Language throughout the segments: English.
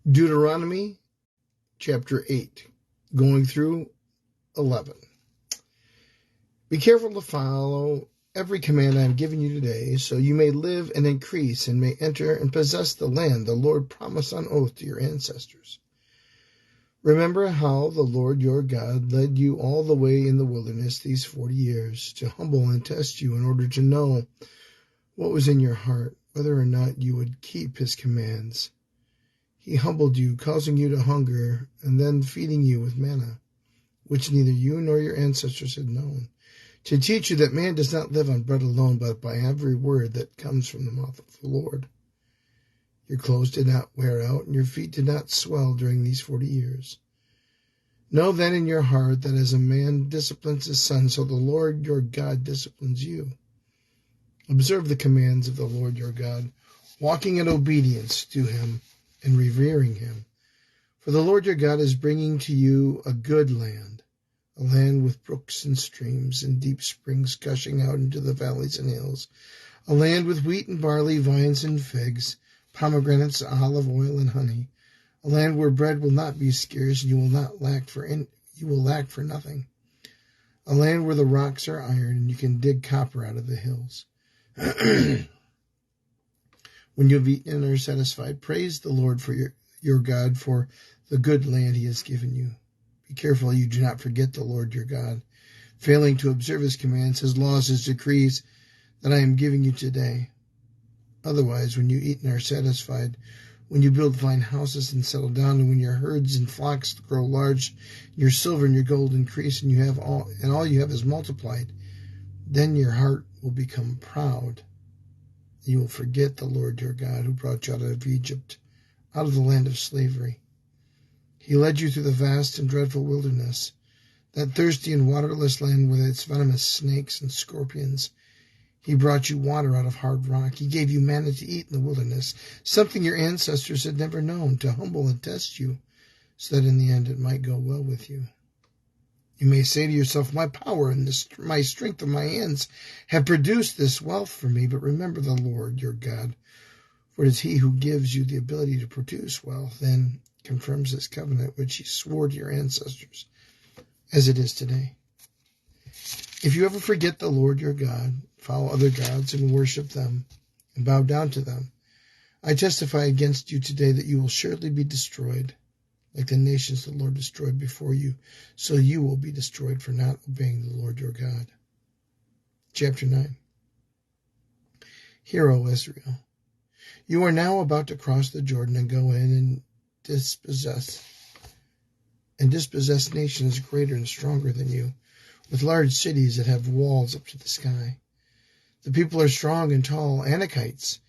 Deuteronomy chapter 8, going through 11. Be careful to follow every command I am giving you today, so you may live and increase and may enter and possess the land the Lord promised on oath to your ancestors. Remember how the Lord your God led you all the way in the wilderness these 40 years to humble and test you in order to know what was in your heart, whether or not you would keep his commands. He humbled you, causing you to hunger, and then feeding you with manna, which neither you nor your ancestors had known, to teach you that man does not live on bread alone, but by every word that comes from the mouth of the Lord. Your clothes did not wear out, and your feet did not swell during these 40 years. Know then in your heart that as a man disciplines his son, so the Lord your God disciplines you. Observe the commands of the Lord your God, walking in obedience to him and revering him. For the Lord your God is bringing to you a good land, a land with brooks and streams and deep springs gushing out into the valleys and hills, a land with wheat and barley, vines and figs, pomegranates, olive oil and honey, a land where bread will not be scarce and you will lack for nothing, a land where the rocks are iron and you can dig copper out of the hills. When you have eaten and are satisfied, praise the Lord for your God for the good land he has given you. Be careful you do not forget the Lord your God, failing to observe his commands, his laws, his decrees that I am giving you today. Otherwise, when you eat and are satisfied, when you build fine houses and settle down, and when your herds and flocks grow large, your silver and your gold increase, and all you have is multiplied, then your heart will become proud. You will forget the Lord your God who brought you out of Egypt, out of the land of slavery. He led you through the vast and dreadful wilderness, that thirsty and waterless land with its venomous snakes and scorpions. He brought you water out of hard rock. He gave you manna to eat in the wilderness, something your ancestors had never known, to humble and test you, so that in the end it might go well with you. You may say to yourself, my power and my strength of my hands have produced this wealth for me, but remember the Lord your God, for it is he who gives you the ability to produce wealth and confirms his covenant, which he swore to your ancestors, as it is today. If you ever forget the Lord your God, follow other gods and worship them and bow down to them, I testify against you today that you will surely be destroyed, like the nations the Lord destroyed before you, so you will be destroyed for not obeying the Lord your God. Chapter 9. Hear, O Israel, you are now about to cross the Jordan and go in and dispossess nations greater and stronger than you, with large cities that have walls up to the sky. The people are strong and tall, Anakites.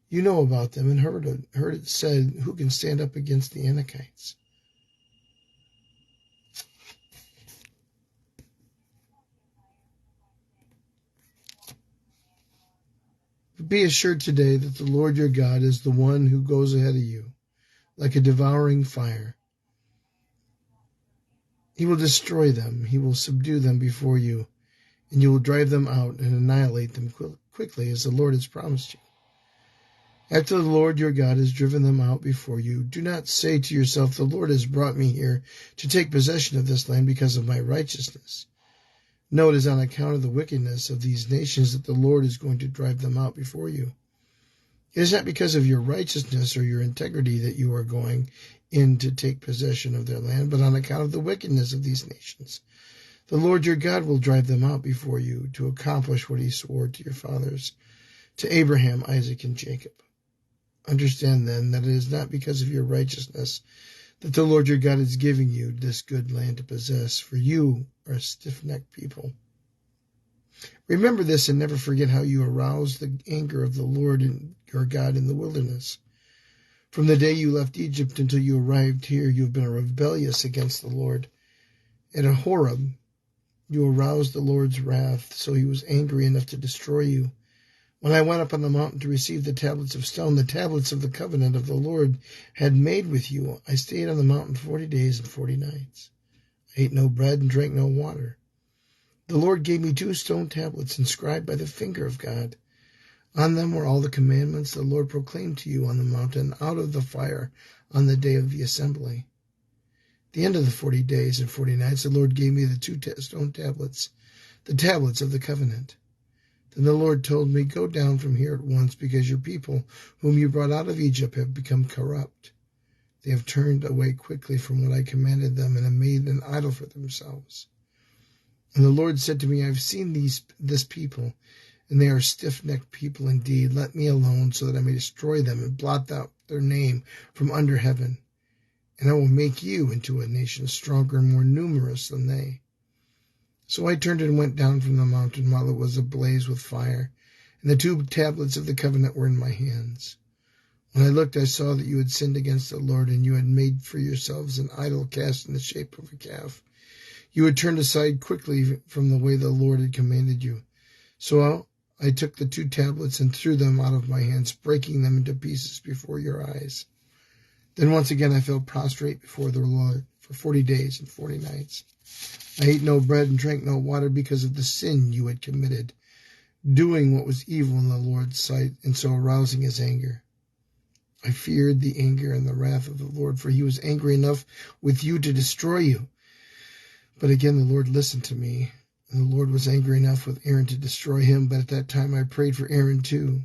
You know about them and heard it said, who can stand up against the Anakites? Be assured today that the Lord your God is the one who goes ahead of you, like a devouring fire. He will destroy them, he will subdue them before you, and you will drive them out and annihilate them quickly, as the Lord has promised you. After the Lord your God has driven them out before you, do not say to yourself, the Lord has brought me here to take possession of this land because of my righteousness. No, it is on account of the wickedness of these nations that the Lord is going to drive them out before you. It is not because of your righteousness or your integrity that you are going in to take possession of their land, but on account of the wickedness of these nations. The Lord your God will drive them out before you to accomplish what he swore to your fathers, to Abraham, Isaac, and Jacob. Understand then that it is not because of your righteousness that the Lord your God is giving you this good land to possess, for you are a stiff-necked people. Remember this and never forget how you aroused the anger of the Lord your God in the wilderness. From the day you left Egypt until you arrived here, you have been rebellious against the Lord. At Horeb, you aroused the Lord's wrath, so he was angry enough to destroy you. When I went up on the mountain to receive the tablets of stone, the tablets of the covenant of the Lord had made with you, I stayed on the mountain 40 days and 40 nights. I ate no bread and drank no water. The Lord gave me 2 stone tablets inscribed by the finger of God. On them were all the commandments the Lord proclaimed to you on the mountain out of the fire on the day of the assembly. At the end of the 40 days and 40 nights, the Lord gave me the 2 stone tablets, the tablets of the covenant. Then the Lord told me, "Go down from here at once, because your people, whom you brought out of Egypt, have become corrupt. They have turned away quickly from what I commanded them and have made an idol for themselves." And the Lord said to me, "I have seen this people, and they are stiff-necked people indeed. Let me alone, so that I may destroy them and blot out their name from under heaven. And I will make you into a nation stronger and more numerous than they." So I turned and went down from the mountain while it was ablaze with fire, and the 2 tablets of the covenant were in my hands. When I looked, I saw that you had sinned against the Lord, and you had made for yourselves an idol cast in the shape of a calf. You had turned aside quickly from the way the Lord had commanded you. So I took the 2 tablets and threw them out of my hands, breaking them into pieces before your eyes. Then once again I fell prostrate before the Lord for 40 days and 40 nights. I ate no bread and drank no water because of the sin you had committed, doing what was evil in the Lord's sight, and so arousing his anger. I feared the anger and the wrath of the Lord, for he was angry enough with you to destroy you. But again the Lord listened to me, and the Lord was angry enough with Aaron to destroy him, but at that time I prayed for Aaron too.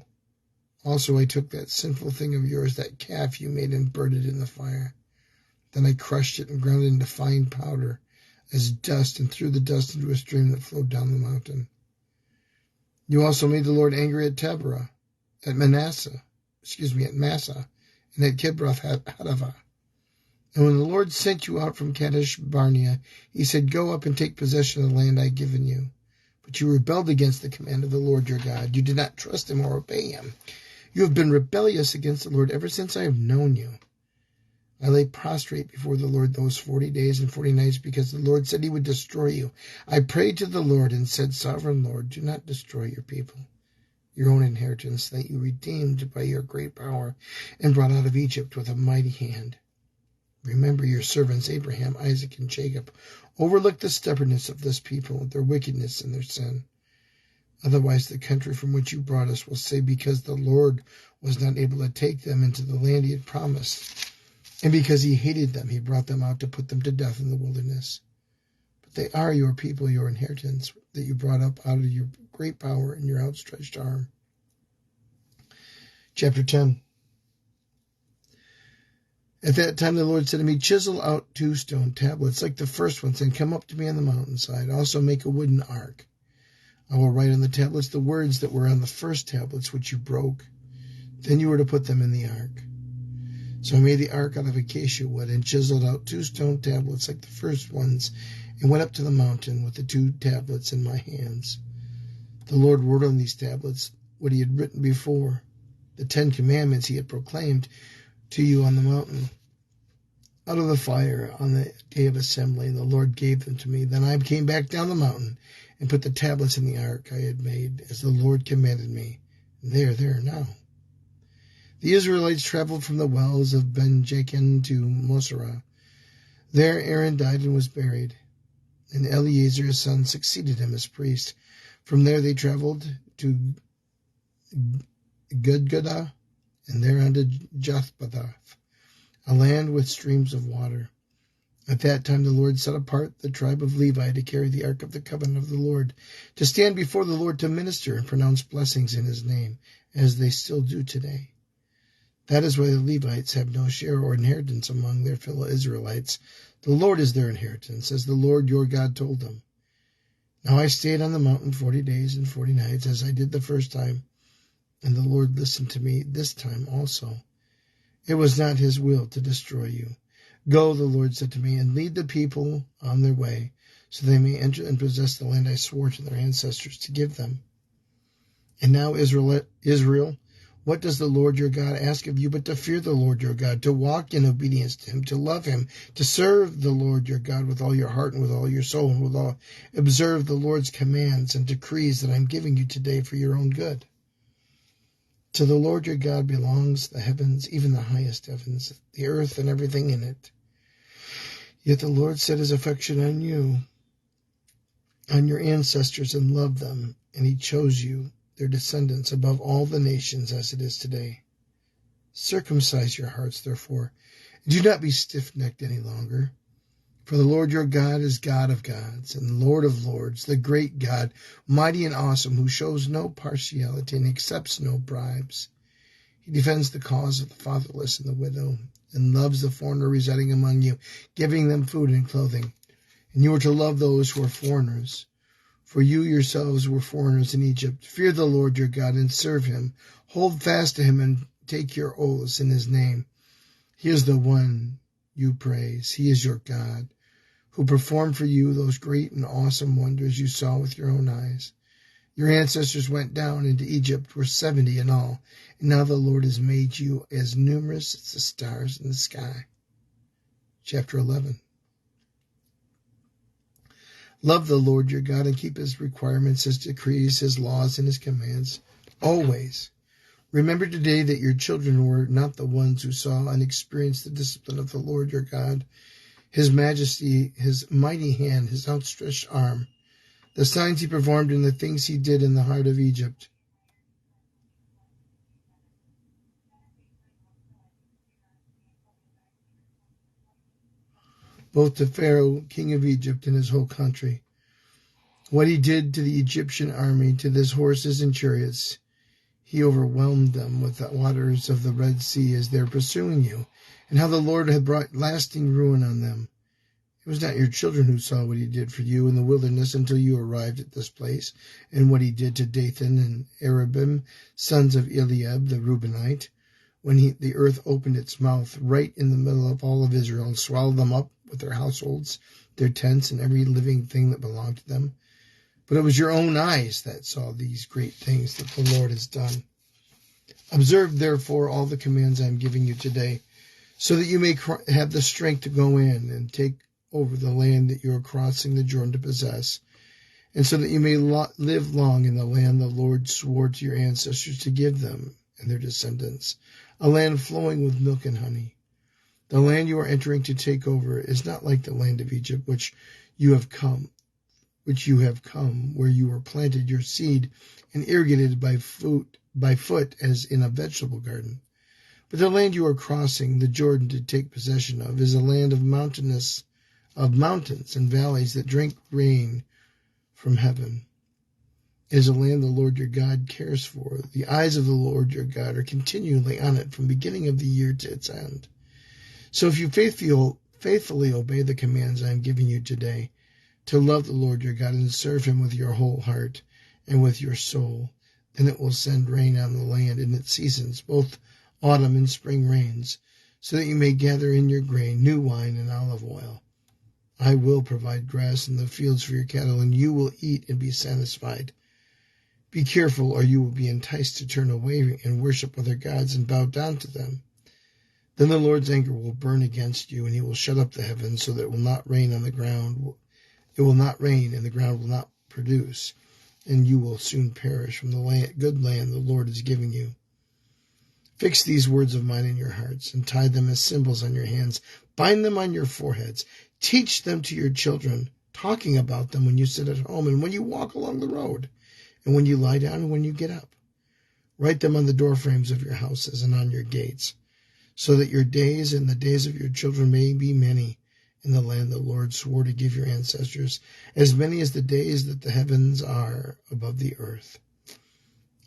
Also I took that sinful thing of yours, that calf you made, and burned it in the fire. Then I crushed it and ground it into fine powder as dust, and threw the dust into a stream that flowed down the mountain. You also made the Lord angry at Taberah, at Massa, and at Kibroth Hattaavah. And when the Lord sent you out from Kadesh Barnea, he said, "Go up and take possession of the land I have given you." But you rebelled against the command of the Lord your God. You did not trust him or obey him. You have been rebellious against the Lord ever since I have known you. I lay prostrate before the Lord those 40 days and 40 nights, because the Lord said he would destroy you. I prayed to the Lord and said, "Sovereign Lord, do not destroy your people, your own inheritance, that you redeemed by your great power and brought out of Egypt with a mighty hand. Remember your servants Abraham, Isaac, and Jacob. Overlook the stubbornness of this people, their wickedness and their sin. Otherwise the country from which you brought us will say, because the Lord was not able to take them into the land he had promised, and because he hated them, he brought them out to put them to death in the wilderness. But they are your people, your inheritance, that you brought up out of your great power and your outstretched arm." Chapter 10. At that time the Lord said to me, "Chisel out 2 stone tablets like the first ones, and come up to me on the mountainside. Also make a wooden ark. I will write on the tablets the words that were on the first tablets which you broke. Then you are to put them in the ark." So I made the ark out of acacia wood and chiseled out 2 stone tablets like the first ones, and went up to the mountain with the 2 tablets in my hands. The Lord wrote on these tablets what he had written before, the 10 commandments he had proclaimed to you on the mountain out of the fire on the day of assembly, and the Lord gave them to me. Then I came back down the mountain and put the tablets in the ark I had made, as the Lord commanded me. They are there now. The Israelites traveled from the wells of Ben-Jakin to Mosera. There Aaron died and was buried, and Eleazar his son succeeded him as priest. From there they traveled to Gudgodah, and there unto Jothbatha, a land with streams of water. At that time the Lord set apart the tribe of Levi to carry the ark of the covenant of the Lord, to stand before the Lord to minister and pronounce blessings in his name, as they still do today. That is why the Levites have no share or inheritance among their fellow Israelites. The Lord is their inheritance, as the Lord your God told them. Now I stayed on the mountain 40 days and 40 nights, as I did the first time, and the Lord listened to me this time also. It was not his will to destroy you. Go, the Lord said to me, and lead the people on their way, so they may enter and possess the land I swore to their ancestors to give them. And now, Israel, what does the Lord your God ask of you but to fear the Lord your God, to walk in obedience to him, to love him, to serve the Lord your God with all your heart and with all your soul, and observe the Lord's commands and decrees that I am giving you today for your own good? To the Lord your God belongs the heavens, even the highest heavens, the earth and everything in it. Yet the Lord set his affection on you, on your ancestors, and loved them, and he chose you, their descendants above all the nations as it is today. Circumcise your hearts, therefore, and do not be stiff-necked any longer. For the Lord your God is God of gods and Lord of lords, the great God, mighty and awesome, who shows no partiality and accepts no bribes. He defends the cause of the fatherless and the widow, and loves the foreigner residing among you, giving them food and clothing. And you are to love those who are foreigners, for you yourselves were foreigners in Egypt. Fear the Lord your God and serve him. Hold fast to him and take your oaths in his name. He is the one you praise. He is your God, who performed for you those great and awesome wonders you saw with your own eyes. Your ancestors went down into Egypt, were 70 in all, and now the Lord has made you as numerous as the stars in the sky. Chapter 11. Love the Lord your God and keep his requirements, his decrees, his laws, and his commands, always. Remember today that your children were not the ones who saw and experienced the discipline of the Lord your God, his majesty, his mighty hand, his outstretched arm, the signs he performed and the things he did in the heart of Egypt. Both to Pharaoh, king of Egypt, and his whole country. What he did to the Egyptian army, to his horses and chariots. He overwhelmed them with the waters of the Red Sea as they were pursuing you, and how the Lord had brought lasting ruin on them. It was not your children who saw what he did for you in the wilderness until you arrived at this place, and what he did to Dathan and Abiram, sons of Eliab the Reubenite, when the earth opened its mouth right in the middle of all of Israel and swallowed them up with their households, their tents, and every living thing that belonged to them. But it was your own eyes that saw these great things that the Lord has done. Observe, therefore, all the commands I am giving you today, so that you may have the strength to go in and take over the land that you are crossing the Jordan to possess, and so that you may live long in the land the Lord swore to your ancestors to give them and their descendants, a land flowing with milk and honey. The land you are entering to take over is not like the land of Egypt, where you have come, where you were planted your seed and irrigated by foot as in a vegetable garden. But the land you are crossing the Jordan to take possession of is a land of mountains and valleys that drink rain from heaven. It is a land the Lord your God cares for. The eyes of the Lord your God are continually on it from the beginning of the year to its end. So if you faithfully obey the commands I am giving you today, to love the Lord your God and serve him with your whole heart and with your soul, then it will send rain on the land in its seasons, both autumn and spring rains, so that you may gather in your grain, new wine, and olive oil. I will provide grass in the fields for your cattle, and you will eat and be satisfied. Be careful, or you will be enticed to turn away and worship other gods and bow down to them. Then the Lord's anger will burn against you, and he will shut up the heavens so that it will not rain on the ground. It will not rain, and the ground will not produce, and you will soon perish from the good land the Lord is giving you. Fix these words of mine in your hearts, and tie them as symbols on your hands. Bind them on your foreheads. Teach them to your children, talking about them when you sit at home and when you walk along the road, and when you lie down and when you get up. Write them on the doorframes of your houses and on your gates, so that your days and the days of your children may be many in the land the Lord swore to give your ancestors, as many as the days that the heavens are above the earth.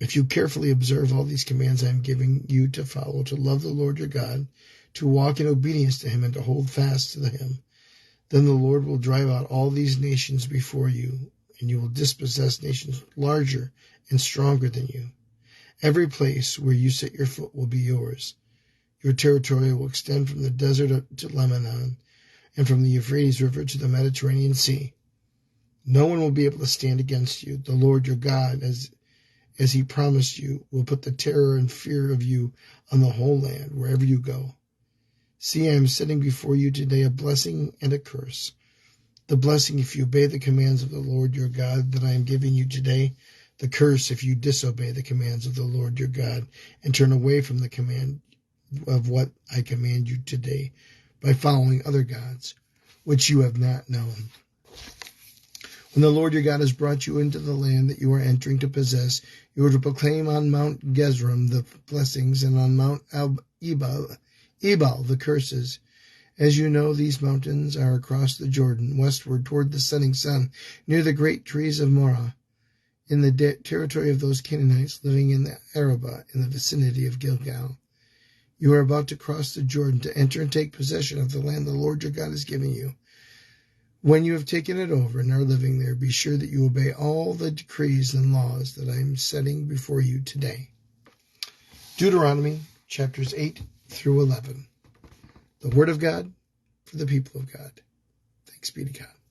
If you carefully observe all these commands I am giving you to follow, to love the Lord your God, to walk in obedience to him, and to hold fast to him, then the Lord will drive out all these nations before you, and you will dispossess nations larger and stronger than you. Every place where you set your foot will be yours. Your territory will extend from the desert to Lebanon, and from the Euphrates River to the Mediterranean Sea. No one will be able to stand against you. The Lord your God, as he promised you, will put the terror and fear of you on the whole land, wherever you go. See, I am setting before you today a blessing and a curse. The blessing if you obey the commands of the Lord your God that I am giving you today. The curse if you disobey the commands of the Lord your God and turn away from the command of what I command you today by following other gods, which you have not known. When the Lord your God has brought you into the land that you are entering to possess, you are to proclaim on Mount Gerizim the blessings, and on Mount Ebal the curses. As you know, these mountains are across the Jordan, westward toward the setting sun, near the great trees of Morah, in the territory of those Canaanites living in the Arabah, in the vicinity of Gilgal. You are about to cross the Jordan to enter and take possession of the land the Lord your God is giving you. When you have taken it over and are living there, be sure that you obey all the decrees and laws that I am setting before you today. Deuteronomy chapters 8 through 11. The Word of God for the people of God. Thanks be to God.